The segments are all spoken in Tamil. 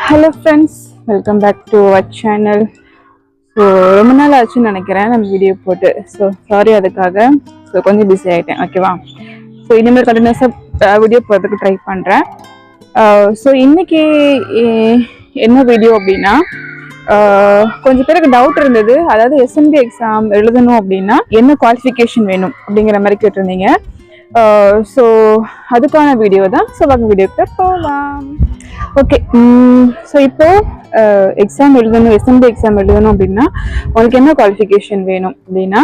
Hello friends, welcome back to our channel. So ரொம்ப நாள் ஆச்சுன்னு நினைக்கிறேன் நம்ம வீடியோ போட்டு. ஸோ சாரி அதுக்காக. ஸோ கொஞ்சம் பிஸி ஆகிட்டேன், ஓகேவா? ஸோ இனிமேல் கண்டினியூஸாக வீடியோ போகிறதுக்கு ட்ரை பண்ணுறேன். ஸோ இன்னைக்கு என்ன வீடியோ அப்படின்னா, கொஞ்சம் பேருக்கு டவுட் இருந்தது. அதாவது எஸ்என்பி எக்ஸாம் எழுதணும் அப்படின்னா என்ன குவாலிஃபிகேஷன் வேணும் அப்படிங்கிற மாதிரி கேட்டிருந்தீங்க. ஸோ அதுக்கான வீடியோ தான். ஸோ வாங்க வீடியோக்கு போகலாம். ஓகே, ஸோ இப்போ எக்ஸாம் எழுதணும், எஸ்என்பி எக்ஸாம் எழுதணும் அப்படின்னா உங்களுக்கு என்ன குவாலிஃபிகேஷன் வேணும் அப்படின்னா,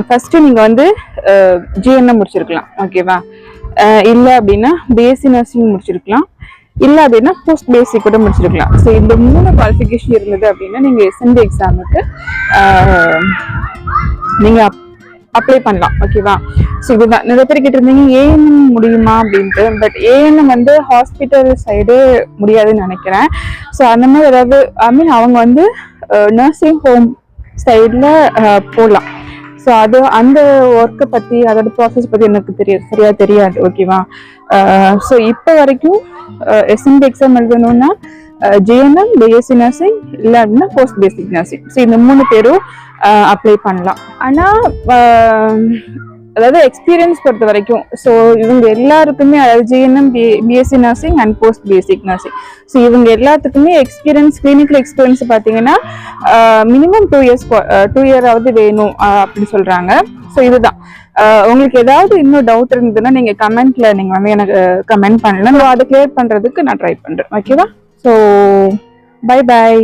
ஃபர்ஸ்ட் நீங்கள் வந்து ஜிஎன்எம் முடிச்சிருக்கலாம், ஓகேவா? இல்லை அப்படின்னா பிஎஸ்சி நர்சிங் முடிச்சிருக்கலாம், இல்லை அப்படின்னா போஸ்ட் பேசிக் கூட முடிச்சிருக்கலாம். ஸோ இந்த 3 குவாலிஃபிகேஷன் இருந்தது அப்படின்னா நீங்கள் எஸ்என்பி எக்ஸாமுக்கு நீங்கள் அப்ளை பண்ணலாம், ஓகேவா? ஸோ இதுதான் நிறைய பேர் கேட்டிருந்தீங்க ஏஎன்எம் முடியுமா அப்படின்ட்டு. பட் ஏஎன்எம் வந்து ஹாஸ்பிட்டல் சைடு முடியாதுன்னு நினைக்கிறேன். ஸோ அந்த மாதிரி ஏதாவது அவங்க வந்து நர்சிங் ஹோம் சைடில் போகலாம். ஸோ அது அந்த ஒர்க்கை பற்றி, அதோட ப்ராசஸ் பற்றி எனக்கு சரியா தெரியாது, ஓகேவா? ஸோ இப்போ வரைக்கும் எஸ்என்பி எக்ஸாம் எழுதணும்னா ஜிஎன்எம், பிஎஸ்சி நர்சிங், இல்லை அப்படின்னா போஸ்ட் பேசிக் நர்சிங். ஸோ இந்த 3 பேரும் அப்ளை பண்ணலாம். ஆனால் அதாவது எக்ஸ்பீரியன்ஸ் பொறுத்த வரைக்கும் ஸோ இவங்க எல்லாருக்குமே, அதாவது GNM, BSc nursing and post basic nursing, so இவங்க எல்லாத்துக்குமே எக்ஸ்பீரியன்ஸ், கிளினிக்கல் எக்ஸ்பீரியன்ஸ் பார்த்தீங்கன்னா மினிமம் 2 இயராவது வேணும் அப்படின்னு சொல்றாங்க. ஸோ இதுதான். உங்களுக்கு ஏதாவது இன்னும் டவுட் இருந்ததுன்னா நீங்க கமெண்ட்ல நீங்க வந்து எனக்கு கமெண்ட் பண்ணலாம். அதை கிளியர் பண்றதுக்கு நான் ட்ரை பண்றேன், ஓகேவா? So by.